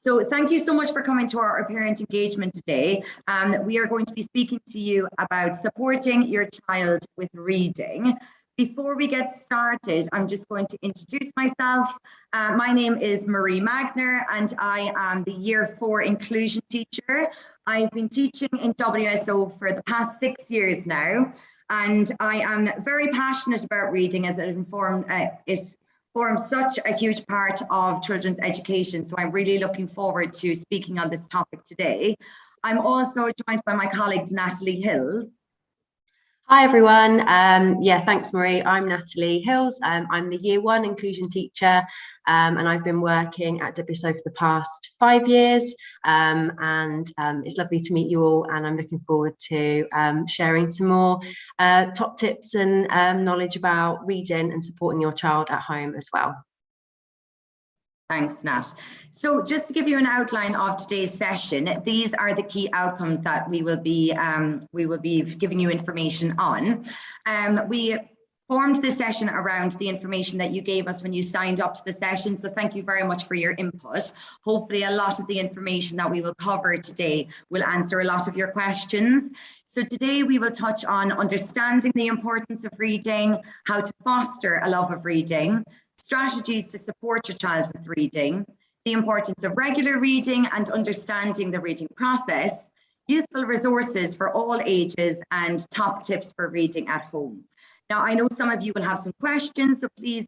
So thank you so much for coming to our parent engagement today. We are going to be speaking to you about supporting your child with reading. Before we get started, I'm just going to introduce myself. My name is Marie Magner and I am the Year 4 inclusion teacher. I've been teaching in WSO for the past 6 years now, and I am very passionate about reading as it forms such a huge part of children's education. So I'm really looking forward to speaking on this topic today. I'm also joined by my colleague, Natalie Hills. Hi everyone, thanks Marie. I'm Natalie Hills. I'm the Year 1 inclusion teacher and I've been working at WSO for the past 5 years it's lovely to meet you all, and I'm looking forward to sharing some more top tips and knowledge about reading and supporting your child at home as well. Thanks, Nat. So just to give you an outline of today's session, these are the key outcomes that we will be giving you information on. We formed this session around the information that you gave us when you signed up to the session. So thank you very much for your input. Hopefully a lot of the information that we will cover today will answer a lot of your questions. So today we will touch on understanding the importance of reading, how to foster a love of reading, strategies to support your child with reading, the importance of regular reading and understanding the reading process, useful resources for all ages, and top tips for reading at home. Now, I know some of you will have some questions, so please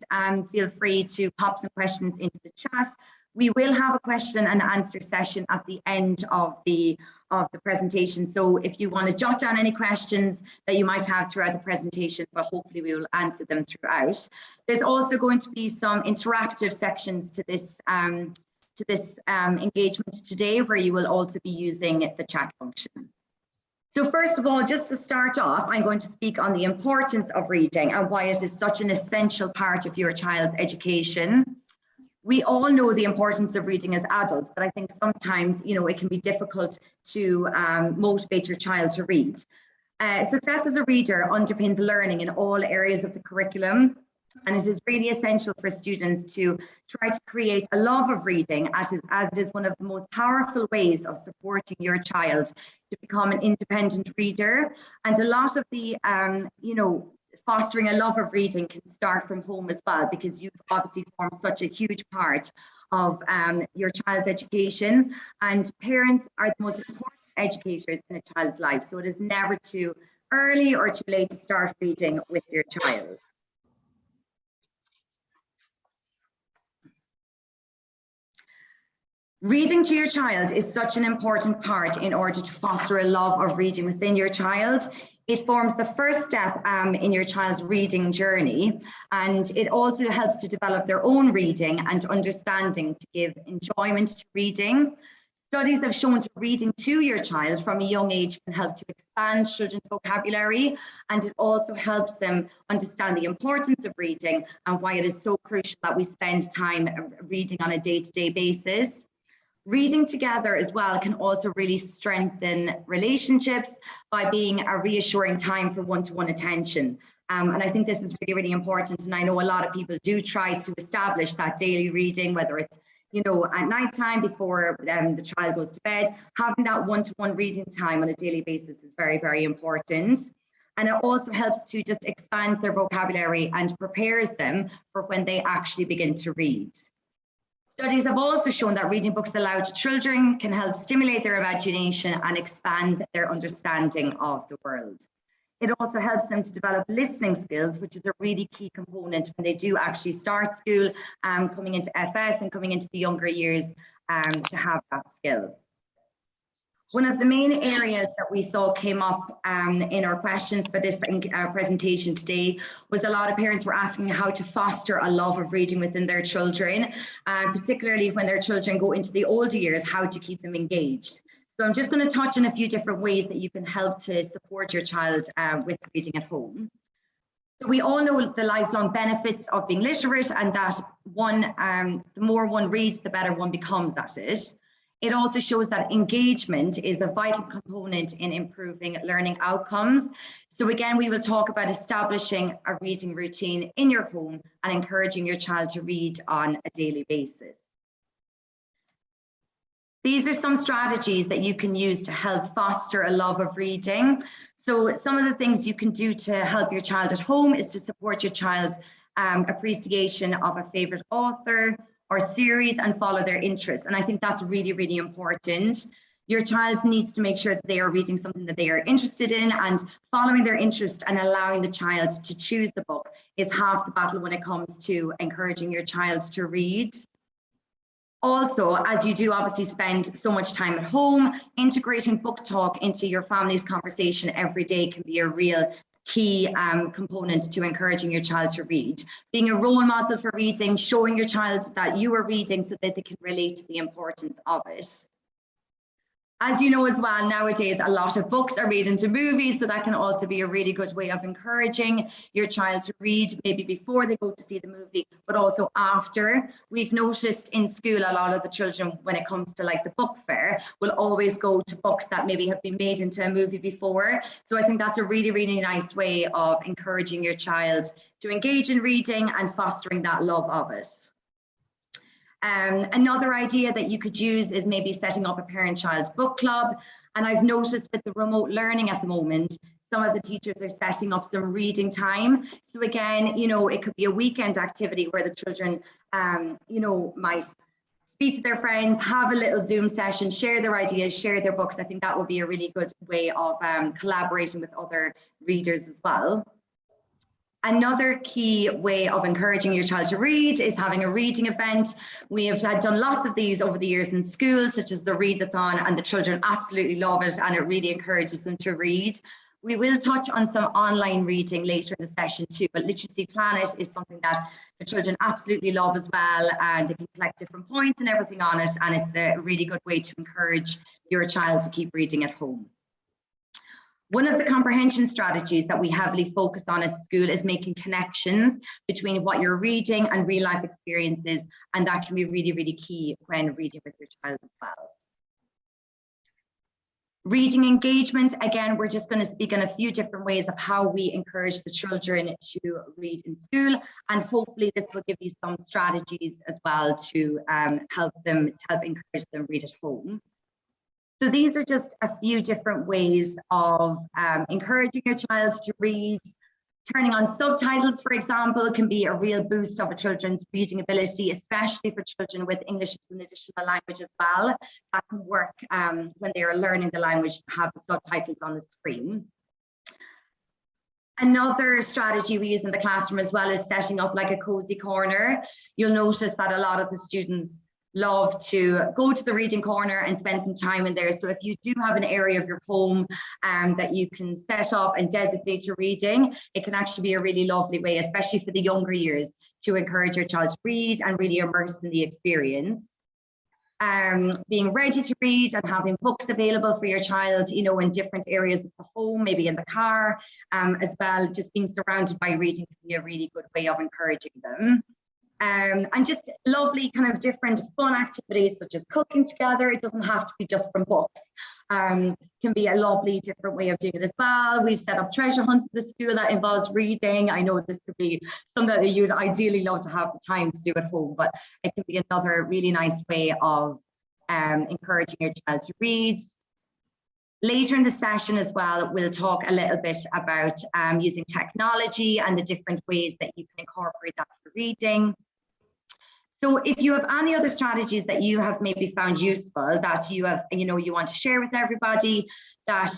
feel free to pop some questions into the chat. We will have a question and answer session at the end of the presentation. So if you want to jot down any questions that you might have throughout the presentation, but hopefully we will answer them throughout. There's also going to be some interactive sections to this engagement today, where you will also be using the chat function. So first of all, just to start off, I'm going to speak on the importance of reading and why it is such an essential part of your child's education. We all know the importance of reading as adults, but I think sometimes, it can be difficult to motivate your child to read. Success as a reader underpins learning in all areas of the curriculum, and it is really essential for students to try to create a love of reading, as it is one of the most powerful ways of supporting your child to become an independent reader. And a lot of the, fostering a love of reading can start from home as well, because you've obviously formed such a huge part of your child's education, and parents are the most important educators in a child's life. So it is never too early or too late to start reading with your child. Reading to your child is such an important part in order to foster a love of reading within your child. It forms the first step in your child's reading journey, and it also helps to develop their own reading and understanding to give enjoyment to reading. Studies have shown that reading to your child from a young age can help to expand children's vocabulary, and it also helps them understand the importance of reading and why it is so crucial that we spend time reading on a day-to-day basis. Reading together as well can also really strengthen relationships by being a reassuring time for one-to-one attention. And I think this is really, really important. And I know a lot of people do try to establish that daily reading, whether it's, at nighttime before the child goes to bed. Having that one-to-one reading time on a daily basis is very, very important. And it also helps to just expand their vocabulary and prepares them for when they actually begin to read. Studies have also shown that reading books aloud to children can help stimulate their imagination and expand their understanding of the world. It also helps them to develop listening skills, which is a really key component when they do actually start school, coming into FS and coming into the younger years to have that skill. One of the main areas that we saw came up in our questions for this presentation today was a lot of parents were asking how to foster a love of reading within their children, particularly when their children go into the older years, how to keep them engaged. So I'm just going to touch on a few different ways that you can help to support your child with reading at home. So we all know the lifelong benefits of being literate, and that the more one reads, the better one becomes at it. It also shows that engagement is a vital component in improving learning outcomes. So again, we will talk about establishing a reading routine in your home and encouraging your child to read on a daily basis. These are some strategies that you can use to help foster a love of reading. So some of the things you can do to help your child at home is to support your child's appreciation of a favorite author or series and follow their interests. And I think that's really, really important. Your child needs to make sure that they are reading something that they are interested in, and following their interest and allowing the child to choose the book is half the battle when it comes to encouraging your child to read. Also, as you do obviously spend so much time at home, integrating book talk into your family's conversation every day can be a real key component to encouraging your child to read. Being a role model for reading, showing your child that you are reading so that they can relate to the importance of it. As you know as well, nowadays a lot of books are made into movies, so that can also be a really good way of encouraging your child to read, maybe before they go to see the movie, but also after. We've noticed in school a lot of the children, when it comes to like the book fair, will always go to books that maybe have been made into a movie before. So I think that's a really, really nice way of encouraging your child to engage in reading and fostering that love of it. Another idea that you could use is maybe setting up a parent-child book club. And I've noticed with the remote learning at the moment, some of the teachers are setting up some reading time. So again, you know, it could be a weekend activity where the children, you know, might speak to their friends, have a little Zoom session, share their ideas, share their books. I think that would be a really good way of collaborating with other readers as well. Another key way of encouraging your child to read is having a reading event. We have done lots of these over the years in schools, such as the readathon, and the children absolutely love it, and it really encourages them to read. We will touch on some online reading later in the session too, but Literacy Planet is something that the children absolutely love as well, and they can collect different points and everything on it, and it's a really good way to encourage your child to keep reading at home. One of the comprehension strategies that we heavily focus on at school is making connections between what you're reading and real life experiences, and that can be really, really key when reading with your child as well. Reading engagement, again, we're just going to speak on a few different ways of how we encourage the children to read in school, and hopefully this will give you some strategies as well to help encourage them read at home. So these are just a few different ways of encouraging your child to read. Turning on subtitles, for example, can be a real boost of a children's reading ability, especially for children with English as an additional language as well. That can work when they are learning the language to have the subtitles on the screen. Another strategy we use in the classroom as well is setting up like a cozy corner. You'll notice that a lot of the students love to go to the reading corner and spend some time in there. So if you do have an area of your home that you can set up and designate to reading, it can actually be a really lovely way, especially for the younger years, to encourage your child to read and really immerse in the experience. Being ready to read and having books available for your child, you know, in different areas of the home, maybe in the car as well. Just being surrounded by reading can be a really good way of encouraging them. And just lovely kind of different fun activities such as cooking together. It doesn't have to be just from books. Can be a lovely different way of doing it as well. We've set up treasure hunts at the school that involves reading. I know this could be something that you'd ideally love to have the time to do at home, but it can be another really nice way of encouraging your child to read. Later in the session as well, we'll talk a little bit about using technology and the different ways that you can incorporate that for reading. So if you have any other strategies that you have maybe found useful that you have, you know, you want to share with everybody that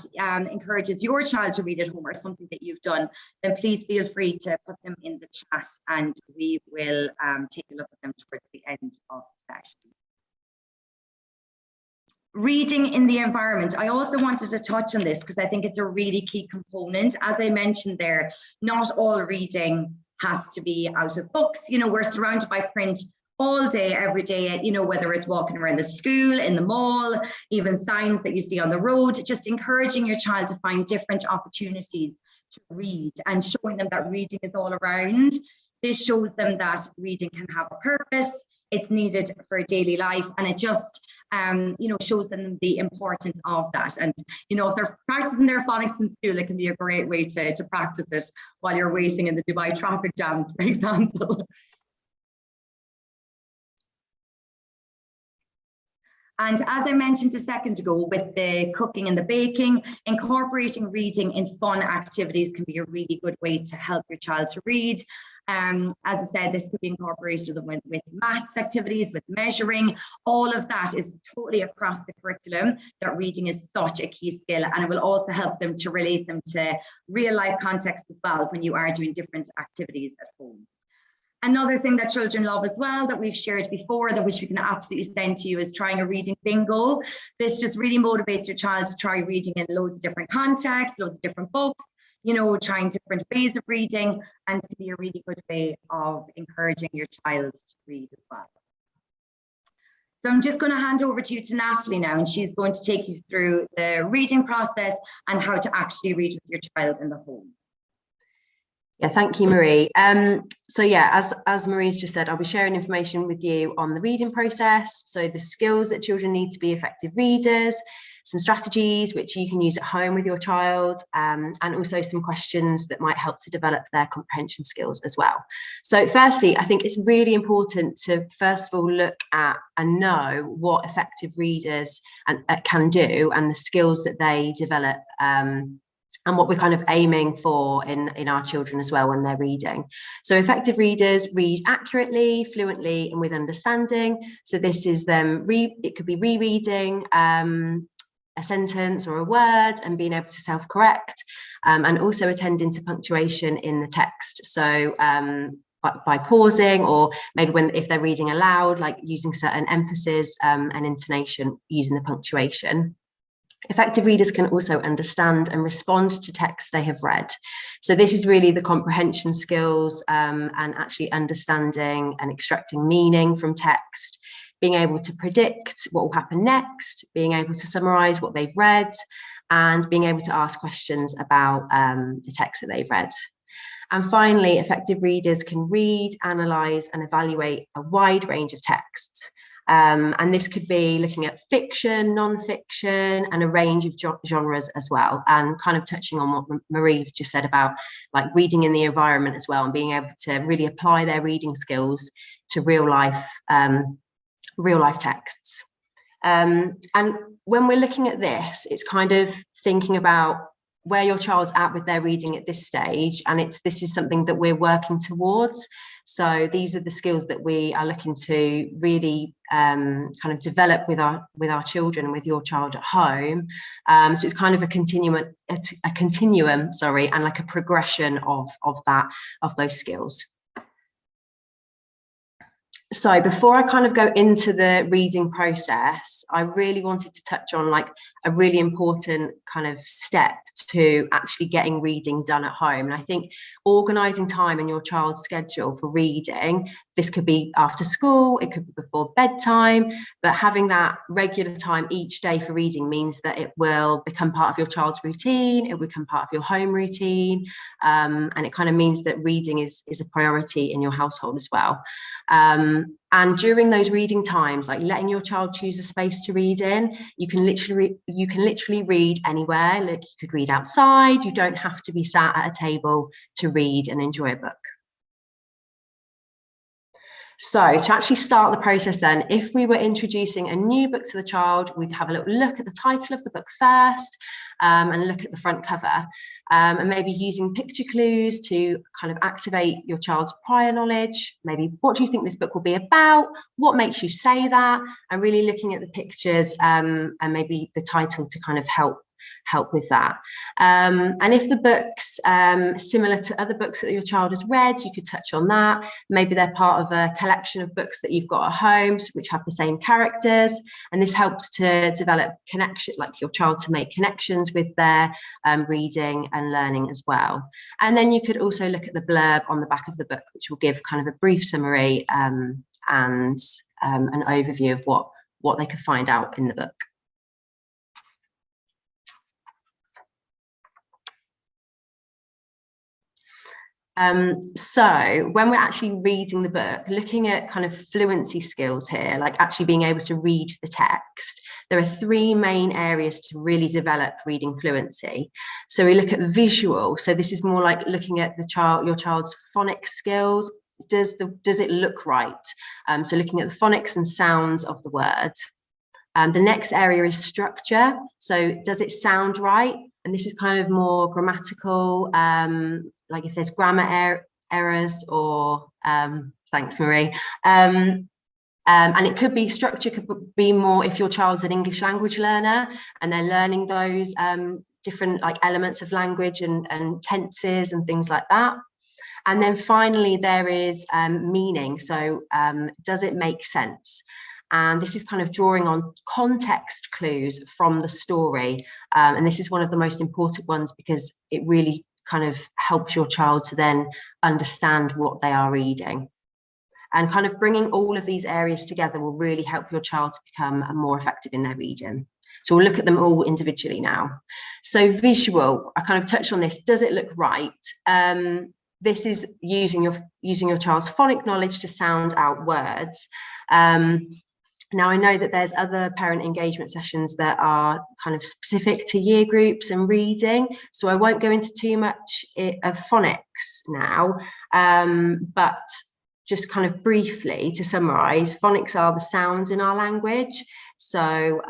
encourages your child to read at home or something that you've done, then please feel free to put them in the chat and we will take a look at them towards the end of the session. Reading in the environment. I also wanted to touch on this because I think it's a really key component. As I mentioned there, not all reading has to be out of books. You know, we're surrounded by print all day, every day, you know, whether it's walking around the school, in the mall, even signs that you see on the road, just encouraging your child to find different opportunities to read and showing them that reading is all around. This shows them that reading can have a purpose, it's needed for daily life, and it just you know, shows them the importance of that. And, you know, if they're practicing their phonics in school, it can be a great way to practice it while you're waiting in the Dubai traffic jams, for example. And as I mentioned a second ago, with the cooking and the baking, incorporating reading in fun activities can be a really good way to help your child to read. As I said, this could be incorporated with maths activities, with measuring. All of that is totally across the curriculum, that reading is such a key skill, and it will also help them to relate them to real life context as well when you are doing different activities at home. Another thing that children love as well, that we've shared before, that which we can absolutely send to you, is trying a reading bingo. This just really motivates your child to try reading in loads of different contexts, loads of different books, you know, trying different ways of reading, and to be a really good way of encouraging your child to read as well. So I'm just going to hand over to you to Natalie now, and she's going to take you through the reading process and how to actually read with your child in the home. Yeah, thank you, Marie. So yeah, as Marie's just said, I'll be sharing information with you on the reading process, so the skills that children need to be effective readers, some strategies which you can use at home with your child, and also some questions that might help to develop their comprehension skills as well. So firstly, I think it's really important to first of all look at and know what effective readers can do, and the skills that they develop, and what we're kind of aiming for in our children as well when they're reading. So effective readers read accurately, fluently, and with understanding. So this is them, it could be rereading a sentence or a word and being able to self-correct, and also attending to punctuation in the text. So by pausing, or maybe if they're reading aloud, like using certain emphasis and intonation using the punctuation. Effective readers can also understand and respond to texts they have read. So this is really the comprehension skills, and actually understanding and extracting meaning from text, being able to predict what will happen next, being able to summarize what they've read, and being able to ask questions about the text that they've read. And finally, effective readers can read, analyze, and evaluate a wide range of texts. And this could be looking at fiction, non-fiction, and a range of genres as well, and kind of touching on what Marie just said about like reading in the environment as well, and being able to really apply their reading skills to real life texts. And when we're looking at this, it's kind of thinking about where your child's at with their reading at this stage, and this is something that we're working towards. So these are the skills that we are looking to really kind of develop with our children and with your child at home. So it's kind of a continuum, and like a progression of those skills. So before I kind of go into the reading process, I really wanted to touch on like a really important kind of step to actually getting reading done at home. And I think organising time in your child's schedule for reading, this could be after school, it could be before bedtime, but having that regular time each day for reading means that it will become part of your child's routine, it will become part of your home routine, and it kind of means that reading is a priority in your household as well. And during those reading times, like letting your child choose a space to read in, you can literally read anywhere. Like you could read outside. You don't have to be sat at a table to read and enjoy a book. So to actually start the process then, if we were introducing a new book to the child, we'd have a little look at the title of the book first, and look at the front cover, and maybe using picture clues to kind of activate your child's prior knowledge. Maybe, what do you think this book will be about? What makes you say that? And really looking at the pictures, and maybe the title to kind of help with that. And if the book's similar to other books that your child has read, you could touch on that. Maybe they're part of a collection of books that you've got at home which have the same characters, and this helps to develop connection, like your child to make connections with their reading and learning as well. And then you could also look at the blurb on the back of the book, which will give kind of a brief summary and an overview of what they could find out in the book. So when we're actually reading the book, looking at kind of fluency skills here, like actually being able to read the text, there are three main areas to really develop reading fluency. So we look at visual. So this is more like looking at your child's phonics skills. Does it look right? So looking at the phonics and sounds of the words. The next area is structure. So does it sound right? And this is kind of more grammatical, like if there's grammar errors or, thanks, Marie. And it could be structure, could be more if your child's an English language learner and they're learning those different like elements of language and tenses and things like that. And then finally, there is meaning. So does it make sense? And this is kind of drawing on context clues from the story. And this is one of the most important ones because it really kind of helps your child to then understand what they are reading. And kind of bringing all of these areas together will really help your child to become more effective in their reading. So we'll look at them all individually now. So visual, I kind of touched on this. Does it look right? This is using your child's phonic knowledge to sound out words. Now, I know that there's other parent engagement sessions that are kind of specific to year groups and reading, so I won't go into too much of phonics now, but just kind of briefly to summarise, phonics are the sounds in our language. So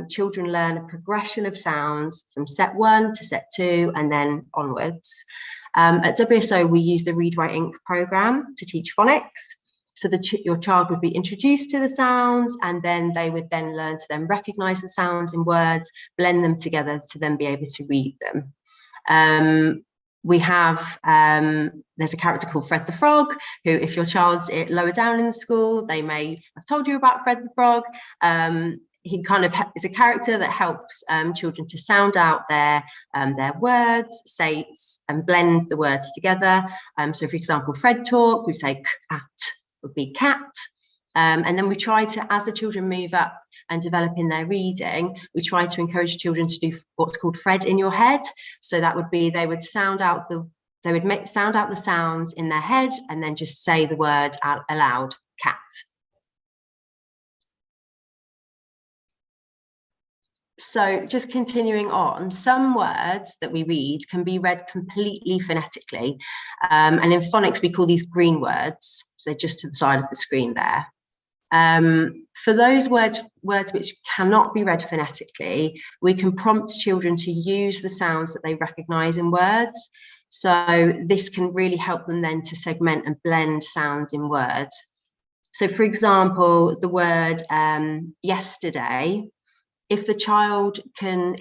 children learn a progression of sounds from set 1 to set 2 and then onwards. At WSO, we use the Read, Write, Ink programme to teach phonics. So your child would be introduced to the sounds and then they would then learn to then recognise the sounds in words, blend them together to then be able to read them. We have, there's a character called Fred the Frog, who if your child's lower down in the school, they may have told you about Fred the Frog. He kind of is a character that helps children to sound out their words, say, and blend the words together. So for example, Fred talk, we say cat would be cat. And then we try to, as the children move up and develop in their reading, we try to encourage children to do what's called Fred in your head. So that would be, they would sound out the sounds in their head and then just say the word out aloud, cat. So just continuing on, some words that we read can be read completely phonetically. And in phonics, we call these green words. So they're just to the side of the screen there. For those words which cannot be read phonetically, we can prompt children to use the sounds that they recognise in words. So this can really help them then to segment and blend sounds in words. So for example, the word yesterday, if your child can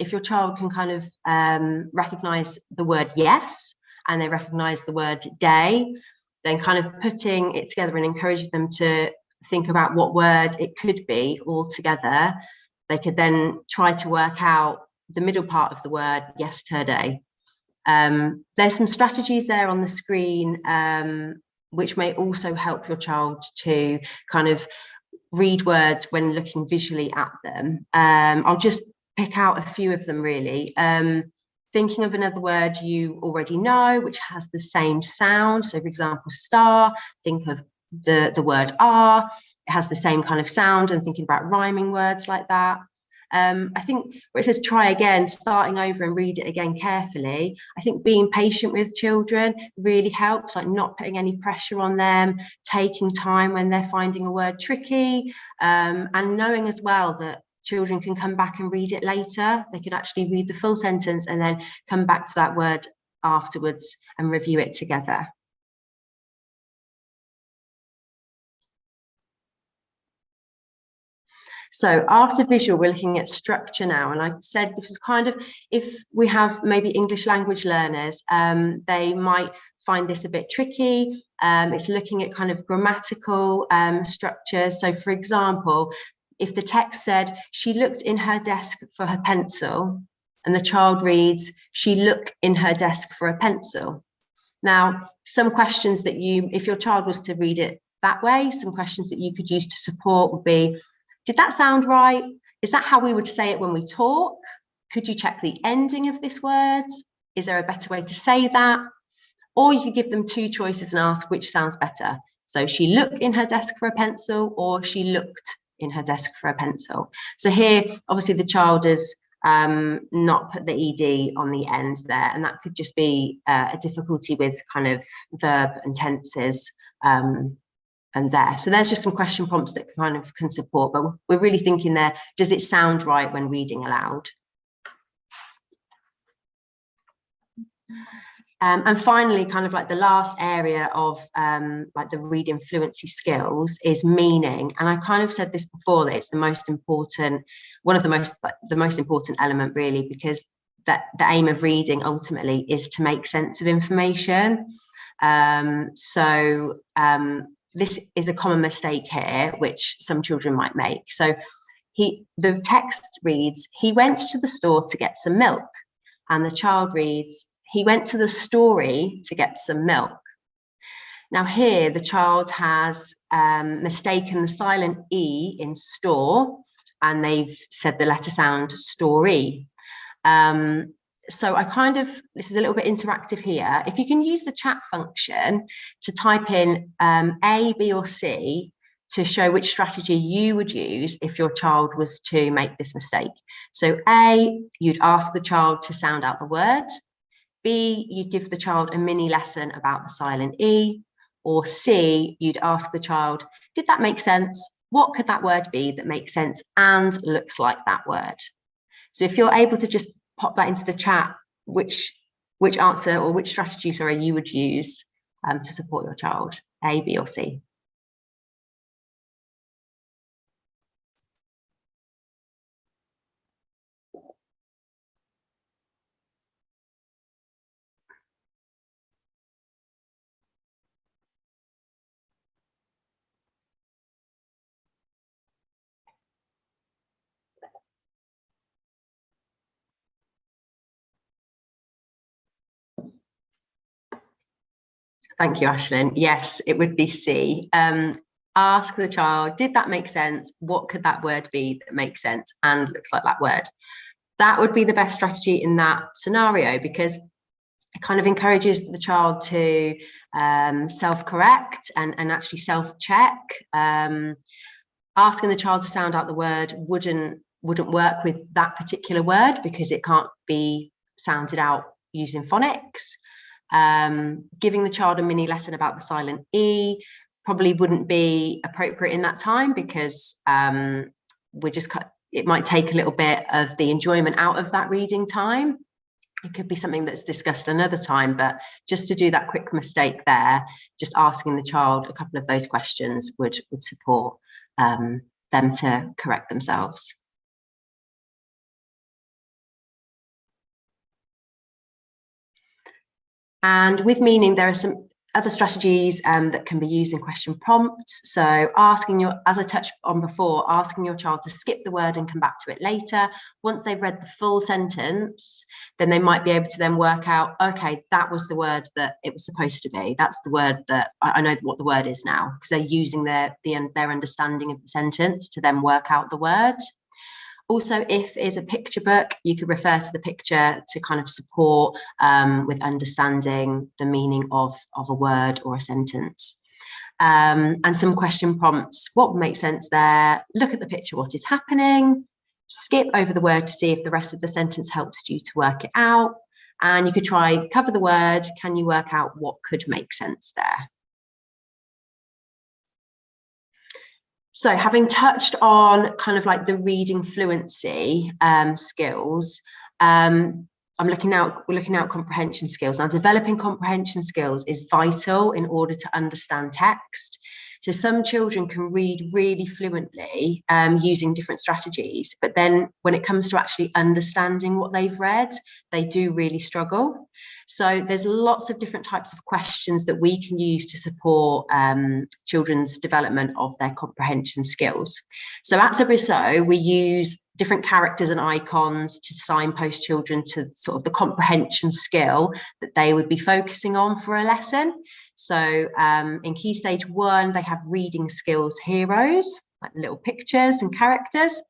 kind of recognise the word yes, and they recognise the word day, then kind of putting it together and encouraging them to think about what word it could be all together, they could then try to work out the middle part of the word yesterday. There's some strategies there on the screen which may also help your child to kind of read words when looking visually at them. I'll just pick out a few of them really. Thinking of another word you already know, which has the same sound. So for example, star, think of the word are, it has the same kind of sound, and thinking about rhyming words like that. I think where it says try again, starting over and read it again carefully, I think being patient with children really helps, like not putting any pressure on them, taking time when they're finding a word tricky, and knowing as well that children can come back and read it later. They could actually read the full sentence and then come back to that word afterwards and review it together. So after visual, we're looking at structure now. And like I said, this is kind of, if we have maybe English language learners, they might find this a bit tricky. It's looking at kind of grammatical structures. So for example, if the text said, she looked in her desk for her pencil, and the child reads, she looked in her desk for a pencil. Now, some questions that if your child was to read it that way, some questions that you could use to support would be, did that sound right? Is that how we would say it when we talk? Could you check the ending of this word? Is there a better way to say that? Or you could give them two choices and ask which sounds better. So she looked in her desk for a pencil, or she looked in her desk for a pencil. So here, obviously the child has not put the ED on the end there, and that could just be a difficulty with kind of verb and tenses there. So there's just some question prompts that kind of can support, but we're really thinking there, does it sound right when reading aloud? And finally, kind of like the last area of like the reading fluency skills is meaning. And I kind of said this before, that it's the most important, one of the most important element really, because that the aim of reading ultimately is to make sense of information. This is a common mistake here, which some children might make. So the text reads, he went to the store to get some milk, and the child reads, he went to the story to get some milk. Now here, the child has mistaken the silent E in store, and they've said the letter sound story. So this is a little bit interactive here. If you can use the chat function to type in A, B, or C to show which strategy you would use if your child was to make this mistake. So A, you'd ask the child to sound out the word. B, you'd give the child a mini lesson about the silent E. Or C, you'd ask the child, did that make sense? What could that word be that makes sense and looks like that word? So if you're able to just pop that into the chat, which answer or which strategy, sorry, you would use to support your child, A, B, or C. Thank you, Ashlyn. Yes, it would be C. Ask the child, did that make sense? What could that word be that makes sense and looks like that word? That would be the best strategy in that scenario, because it kind of encourages the child to self-correct and actually self-check. Asking the child to sound out the word wouldn't work with that particular word because it can't be sounded out using phonics. Giving the child a mini lesson about the silent E probably wouldn't be appropriate in that time, because it might take a little bit of the enjoyment out of that reading time. It could be something that's discussed another time, but just to do that quick mistake there, just asking the child a couple of those questions would support them to correct themselves. And with meaning, there are some other strategies that can be used in question prompts. So as I touched on before, asking your child to skip the word and come back to it later. Once they've read the full sentence, then they might be able to then work out, okay, that was the word that it was supposed to be. That's the word that I know what the word is now, because they're using their understanding of the sentence to then work out the word. Also, if it's a picture book, you could refer to the picture to kind of support with understanding the meaning of a word or a sentence. And some question prompts, what would make sense there? Look at the picture, what is happening? Skip over the word to see if the rest of the sentence helps you to work it out. And you could try cover the word. Can you work out what could make sense there? So having touched on kind of like the reading fluency skills, we're looking at comprehension skills. Now, developing comprehension skills is vital in order to understand text. So some children can read really fluently using different strategies, but then when it comes to actually understanding what they've read, they do really struggle. So there's lots of different types of questions that we can use to support children's development of their comprehension skills. So at WSO, we use different characters and icons to signpost children to sort of the comprehension skill that they would be focusing on for a lesson. So in Key Stage 1, they have reading skills heroes, like little pictures and characters.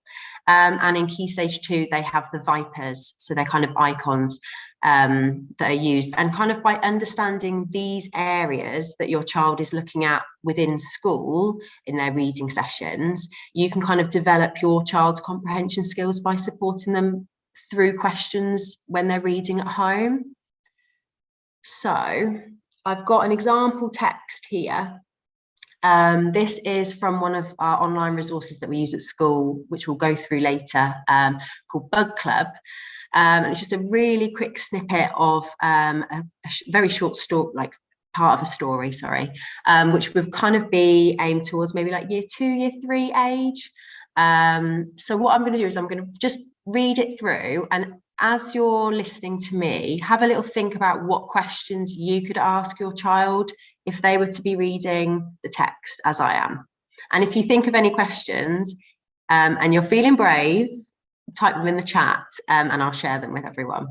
And in Key Stage 2, they have the vipers. So they're kind of icons that are used. And kind of by understanding these areas that your child is looking at within school in their reading sessions, you can kind of develop your child's comprehension skills by supporting them through questions when they're reading at home. So I've got an example text here This is from one of our online resources that we use at school, which we'll go through later, called Bug Club. And it's just a really quick snippet of a very short story, like part of a story, sorry, which would kind of be aimed towards maybe like year 2, year 3 age. So what I'm going to do is I'm going to just read it through, and as you're listening to me, have a little think about what questions you could ask your child if they were to be reading the text as I am. And if you think of any questions and you're feeling brave, type them in the chat and I'll share them with everyone.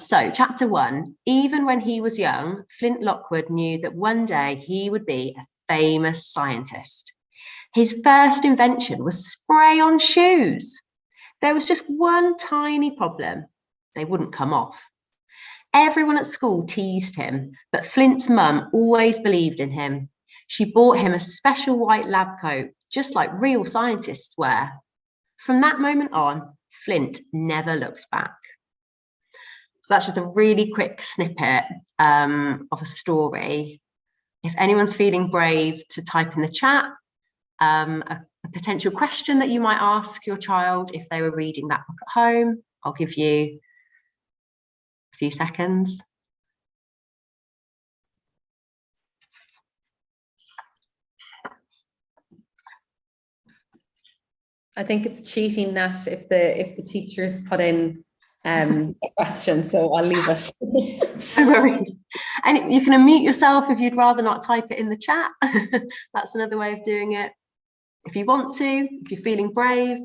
So chapter 1, even when he was young, Flint Lockwood knew that one day he would be a famous scientist. His first invention was spray on shoes. There was just one tiny problem. They wouldn't come off. Everyone at school teased him, but Flint's mum always believed in him. She bought him a special white lab coat, just like real scientists wear. From that moment on, Flint never looked back. So that's just a really quick snippet of a story. If anyone's feeling brave to type in the chat, a potential question that you might ask your child if they were reading that book at home, I'll give you a few seconds. I think it's cheating, Nat, if the teachers put in a question, so I'll leave it. No worries. And you can unmute yourself if you'd rather not type it in the chat. That's another way of doing it. If you want to, if you're feeling brave.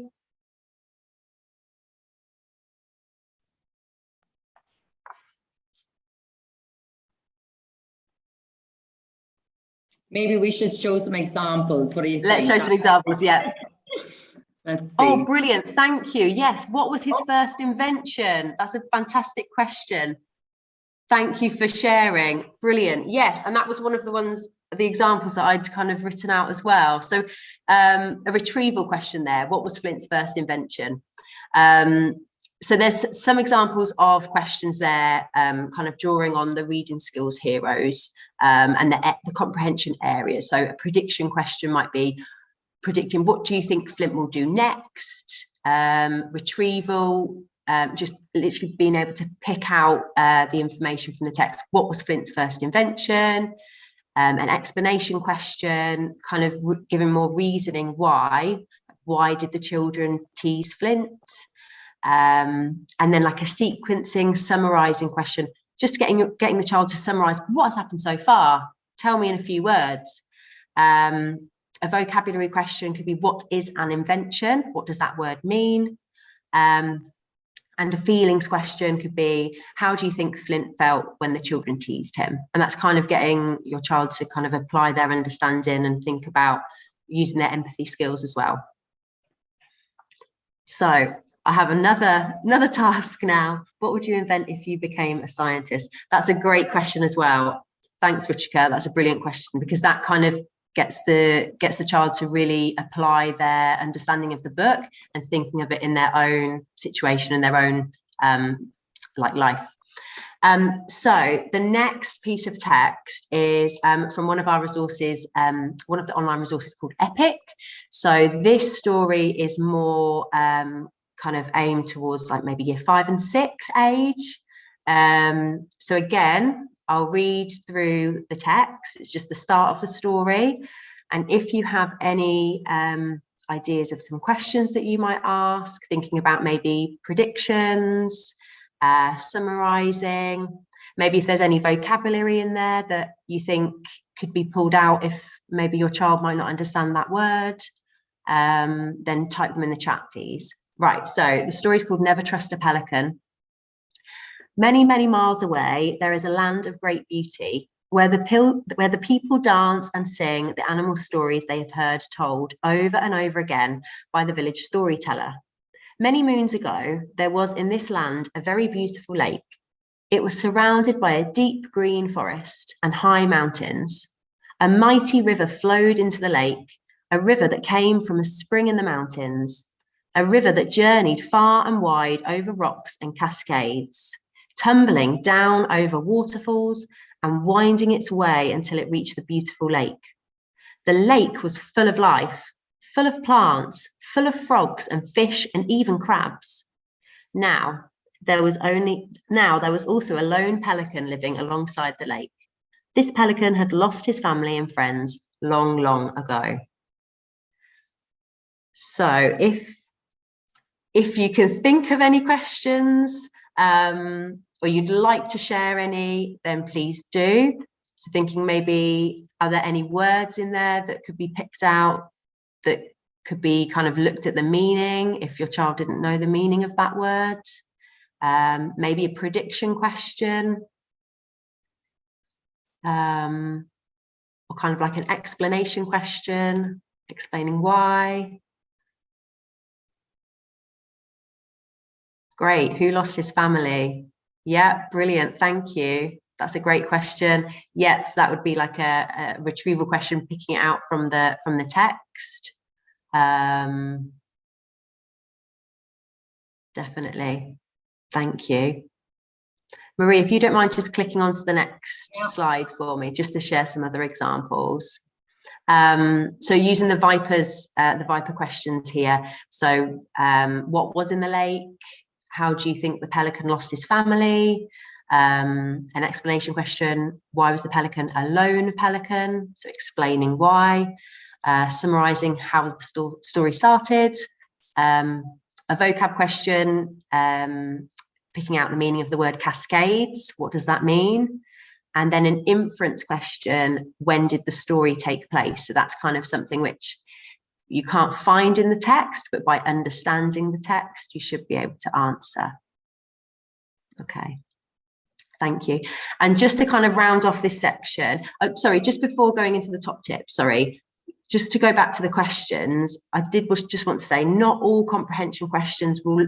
Maybe we should show some examples. What do you think? Let's show some examples, yeah. Let's see. Oh, brilliant. Thank you. Yes. What was his first invention? That's a fantastic question. Thank you for sharing. Brilliant. Yes. And that was one of the examples that I'd kind of written out as well. So a retrieval question there. What was Flint's first invention? So there's some examples of questions there, kind of drawing on the reading skills heroes and the comprehension areas. So a prediction question might be predicting what do you think Flint will do next? Retrieval, just literally being able to pick out the information from the text. What was Flint's first invention? An explanation question, kind of giving more reasoning why. Why did the children tease Flint? And then like a sequencing, summarizing question, just getting the child to summarize what has happened so far. Tell me in a few words. A vocabulary question could be, what is an invention? What does that word mean? And a feelings question could be, how do you think Flint felt when the children teased him? And that's kind of getting your child to kind of apply their understanding and think about using their empathy skills as well. So I have another task now. What would you invent if you became a scientist? That's a great question as well. Thanks, Ruchika. That's a brilliant question, because that kind of gets the child to really apply their understanding of the book and thinking of it in their own situation and their own life. So the next piece of text is from one of our resources, one of the online resources called Epic. So this story is more kind of aimed towards like maybe year 5 and 6 age. So again, I'll read through the text. It's just the start of the story. And if you have any ideas of some questions that you might ask, thinking about maybe predictions, summarizing, maybe if there's any vocabulary in there that you think could be pulled out if maybe your child might not understand that word, then type them in the chat, please. Right, so the story is called Never Trust a Pelican. Many, many miles away, there is a land of great beauty where the people dance and sing the animal stories they have heard told over and over again by the village storyteller. Many moons ago, there was in this land a very beautiful lake. It was surrounded by a deep green forest and high mountains. A mighty river flowed into the lake, a river that came from a spring in the mountains, a river that journeyed far and wide over rocks and cascades, tumbling down over waterfalls and winding its way until it reached the beautiful lake. The lake was full of life, full of plants, full of frogs and fish and even crabs. Now there was also a lone pelican living alongside the lake. This pelican had lost his family and friends long, long ago. So if you can think of any questions or you'd like to share any, then please do. So thinking maybe, are there any words in there that could be picked out that could be kind of looked at the meaning if your child didn't know the meaning of that word? Maybe a prediction question, or kind of like an explanation question, explaining why. Great. Who lost his family? Yeah, brilliant. Thank you. That's a great question. Yeah, so that would be like a retrieval question, picking it out from the text. Definitely. Thank you. Marie, if you don't mind just clicking onto the next slide for me, just to share some other examples. So using the Viper questions here. So what was in the lake? How do you think the pelican lost his family? An explanation question, why was the pelican a lone pelican? So explaining why. Summarizing how the story started. A vocab question, picking out the meaning of the word cascades. What does that mean? And then an inference question, when did the story take place? So that's kind of something which you can't find in the text, but by understanding the text, you should be able to answer. Okay, thank you. And just to kind of round off this section, sorry, just before going into the top tips, sorry, just to go back to the questions, I just want to say not all comprehension questions will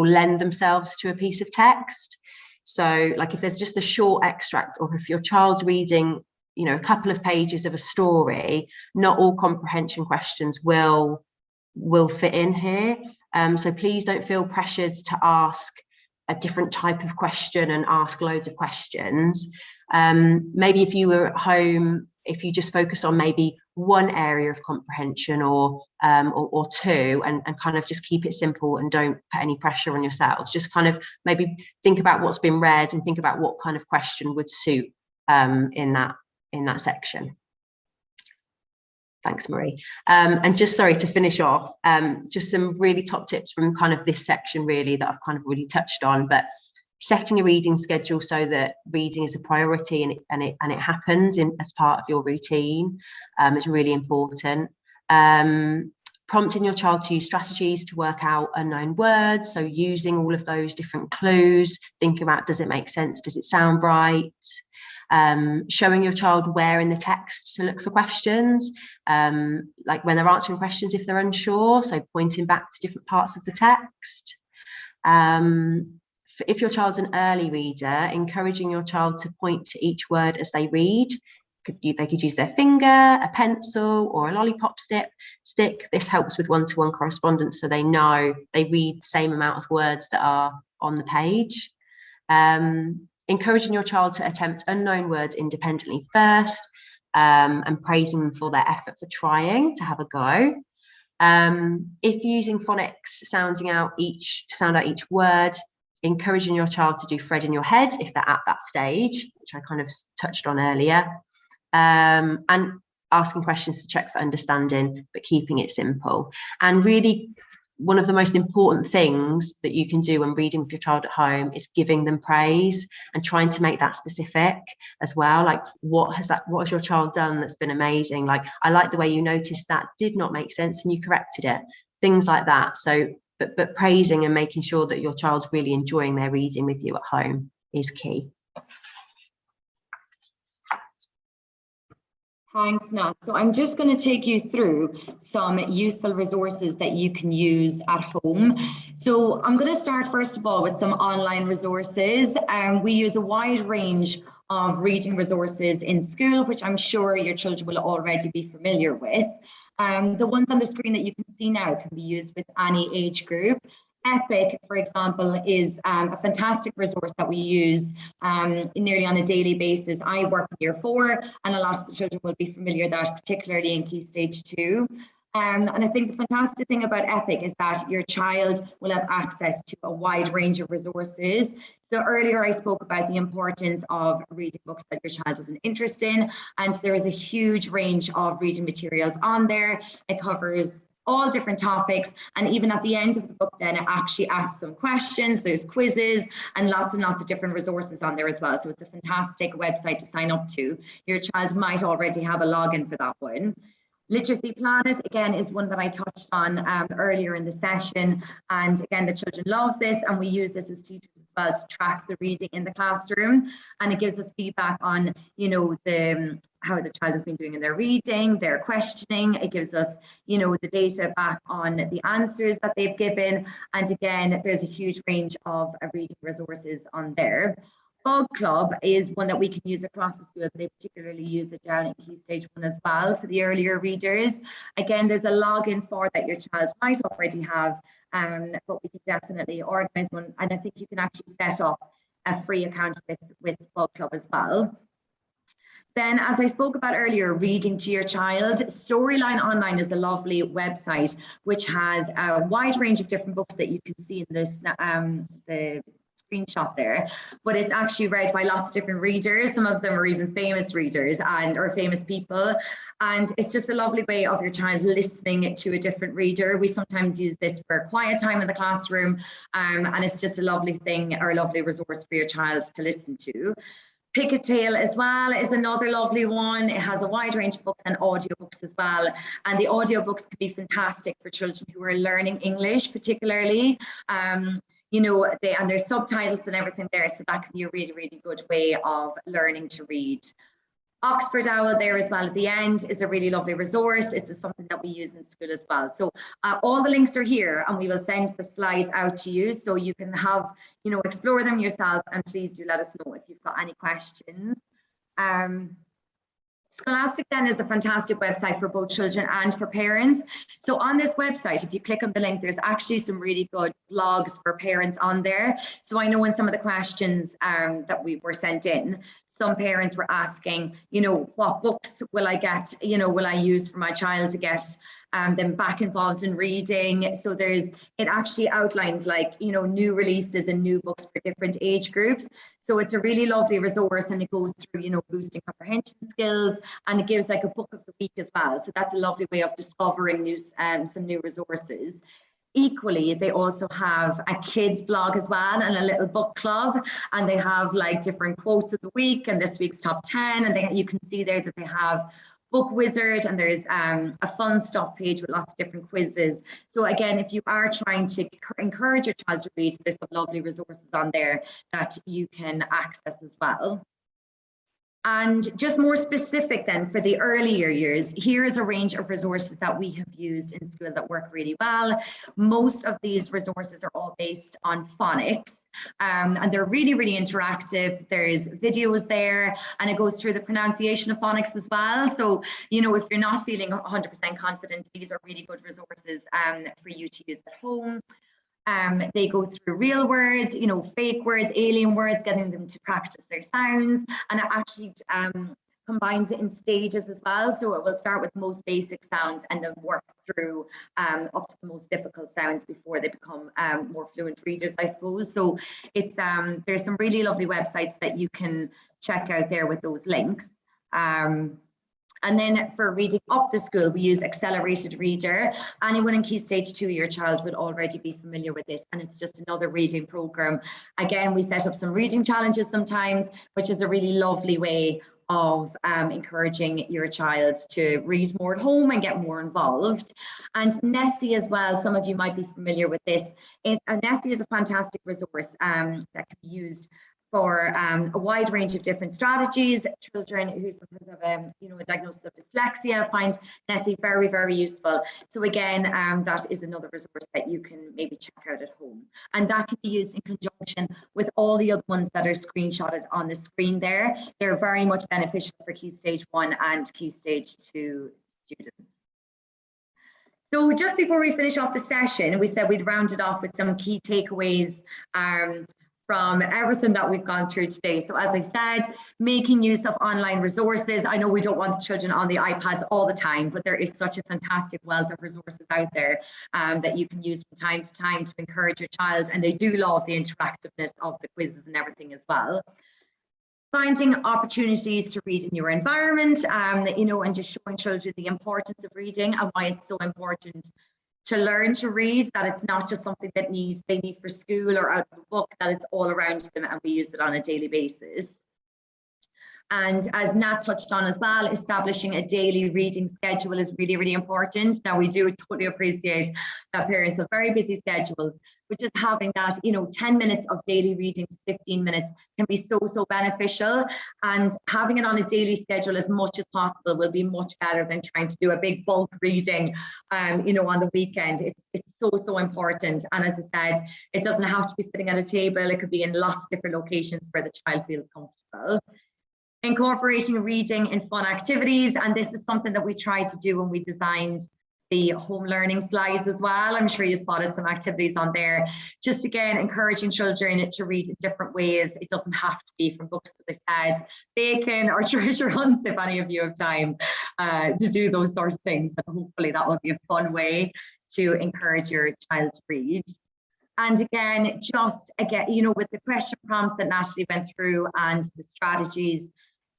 lend themselves to a piece of text. So like if there's just a short extract, or if your child's reading, you know, a couple of pages of a story, not all comprehension questions will fit in here. So please don't feel pressured to ask a different type of question and ask loads of questions. Maybe if you were at home, if you just focused on maybe one area of comprehension or two, and kind of just keep it simple and don't put any pressure on yourselves. Just kind of maybe think about what's been read and think about what kind of question would suit in that section. Thanks, Marie. And just sorry to finish off, just some really top tips from kind of this section really that I've kind of really touched on, but setting a reading schedule so that reading is a priority and it happens as part of your routine is really important. Prompting your child to use strategies to work out unknown words, so using all of those different clues, thinking about, does it make sense, does it sound right? Showing your child where in the text to look for questions, like when they're answering questions if they're unsure, so pointing back to different parts of the text. If your child's an early reader, encouraging your child to point to each word as they read. They could use their finger, a pencil, or a lollipop stick. This helps with one-to-one correspondence, so they know they read the same amount of words that are on the page. Encouraging your child to attempt unknown words independently first, and praising them for their effort for trying to have a go. If using phonics, sounding out each word, encouraging your child to do Fred in your head if they're at that stage, which I kind of touched on earlier, and asking questions to check for understanding, but keeping it simple. And really, one of the most important things that you can do when reading with your child at home is giving them praise and trying to make that specific as well. Like, what has your child done that's been amazing? Like, I like the way you noticed that did not make sense and you corrected it. Things like that. So, but praising and making sure that your child's really enjoying their reading with you at home is key. Thanks, Nat. So I'm just going to take you through some useful resources that you can use at home. So I'm going to start first of all with some online resources. We use a wide range of reading resources in school, which I'm sure your children will already be familiar with. The ones on the screen that you can see now can be used with any age group. Epic, for example, is a fantastic resource that we use nearly on a daily basis. I work in year 4, and a lot of the children will be familiar with that, particularly in Key Stage 2. And I think the fantastic thing about Epic is that your child will have access to a wide range of resources. So earlier I spoke about the importance of reading books that your child has an interest in, and there is a huge range of reading materials on there. It covers all different topics, and even at the end of the book then it actually asks some questions. There's quizzes and lots of different resources on there as well. So it's a fantastic website to sign up to. Your child might already have a login for that one. Literacy Planet, again, is one that I touched on earlier in the session. And again, the children love this, and we use this as teachers as well to track the reading in the classroom. And it gives us feedback on, you know, how the child has been doing in their reading, their questioning. It gives us, you know, the data back on the answers that they've given. And again, there's a huge range of reading resources on there. Bug Club is one that we can use across the school. They particularly use it down in Key Stage 1 as well for the earlier readers. Again, there's a login for that your child might already have, but we can definitely organise one. And I think you can actually set up a free account with Bug Club as well. Then, as I spoke about earlier, reading to your child, Storyline Online is a lovely website which has a wide range of different books that you can see in this the screenshot there, but it's actually read by lots of different readers. Some of them are even famous readers or famous people, and it's just a lovely way of your child listening to a different reader. We sometimes use this for quiet time in the classroom, and it's just a lovely thing or a lovely resource for your child to listen to. Pick a Tale as well is another lovely one. It has a wide range of books and audiobooks as well. And the audiobooks can be fantastic for children who are learning English, particularly. You know, and there's subtitles and everything there, so that can be a really, really good way of learning to read. Oxford Owl there as well at the end is a really lovely resource. It's something that we use in school as well. So all the links are here, and we will send the slides out to you so you can have, you know, explore them yourself, and please do let us know if you've got any questions. Scholastic then is a fantastic website for both children and for parents. So on this website, if you click on the link, there's actually some really good blogs for parents on there. So I know in some of the questions that we were sent in, some parents were asking, you know, what books will I get, you know, will I use for my child to get them back involved in reading. So it actually outlines, like, you know, new releases and new books for different age groups. So it's a really lovely resource, and it goes through, you know, boosting comprehension skills, and it gives like a book of the week as well. So that's a lovely way of discovering some new resources. Equally, they also have a kids blog as well, and a little book club, and they have like different quotes of the week and this week's top 10, and you can see there that they have Book Wizard, and there's a fun stuff page with lots of different quizzes. So again, if you are trying to encourage your child to read, there's some lovely resources on there that you can access as well. And just more specific then for the earlier years, here is a range of resources that we have used in school that work really well. Most of these resources are all based on phonics, and they're really, really interactive. There's videos there, and it goes through the pronunciation of phonics as well. So, you know, if you're not feeling 100% confident, these are really good resources for you to use at home. They go through real words, you know, fake words, alien words, getting them to practice their sounds, and it actually combines it in stages as well. So it will start with the most basic sounds and then work through up to the most difficult sounds before they become more fluent readers, I suppose. So it's there's some really lovely websites that you can check out there with those links. And then for reading up the school, we use Accelerated Reader. Anyone in Key Stage 2, your child would already be familiar with this, and it's just another reading program. Again, we set up some reading challenges sometimes, which is a really lovely way of encouraging your child to read more at home and get more involved. And Nessie as well, some of you might be familiar with this. Nessie is a fantastic resource that can be used for a wide range of different strategies. Children who sometimes have a diagnosis of dyslexia find Nessie very, very useful. So again, that is another resource that you can maybe check out at home. And that can be used in conjunction with all the other ones that are screenshotted on the screen there. They're very much beneficial for Key Stage 1 and Key Stage 2 students. So just before we finish off the session, we said we'd round it off with some key takeaways from everything that we've gone through today. So as I said, making use of online resources. I know we don't want the children on the iPads all the time, but there is such a fantastic wealth of resources out there that you can use from time to time to encourage your child. And they do love the interactiveness of the quizzes and everything as well. Finding opportunities to read in your environment, you know, and just showing children the importance of reading and why it's so important to learn to read, that it's not just something that they need for school or out of a book, that it's all around them and we use it on a daily basis. And as Nat touched on as well, establishing a daily reading schedule is really, really important. Now, we do totally appreciate that parents have very busy schedules, but just having that, you know, 10 minutes of daily reading to 15 minutes can be so, so beneficial. And having it on a daily schedule as much as possible will be much better than trying to do a big bulk reading, you know, on the weekend. It's so, so important. And as I said, it doesn't have to be sitting at a table. It could be in lots of different locations where the child feels comfortable. Incorporating reading in fun activities, and this is something that we tried to do when we designed the home learning slides as well. I'm sure you spotted some activities on there. Just again, encouraging children to read in different ways. It doesn't have to be from books, as I said, bacon or treasure hunts, if any of you have time to do those sorts of things. But hopefully that will be a fun way to encourage your child to read. And again, you know, with the question prompts that Natalie went through and the strategies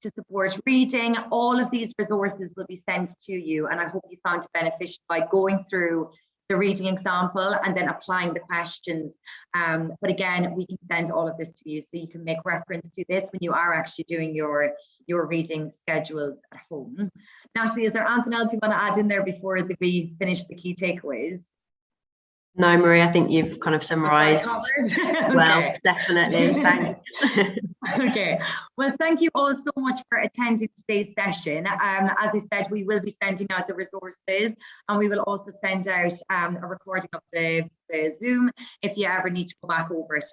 to support reading, all of these resources will be sent to you. And I hope you found it beneficial by going through the reading example and then applying the questions. But again, we can send all of this to you so you can make reference to this when you are actually doing your reading schedules at home. Natalie, is there anything else you want to add in there before we finish the key takeaways? No, Marie, I think you've kind of summarised well, okay. Definitely. Thanks. Okay, well, thank you all so much for attending today's session. As I said, we will be sending out the resources, and we will also send out a recording of the Zoom if you ever need to go back over it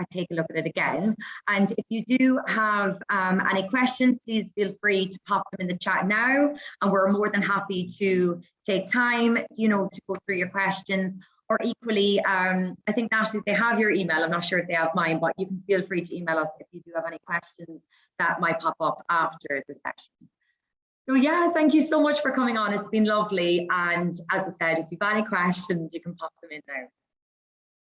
I take a look at it again. And if you do have any questions, please feel free to pop them in the chat now, and we're more than happy to take time, you know, to go through your questions. Or equally, I think, Natalie, they have your email. I'm not sure if they have mine, but you can feel free to email us if you do have any questions that might pop up after the session. So yeah, thank you so much for coming on. It's been lovely. And as I said, if you've any questions, you can pop them in now.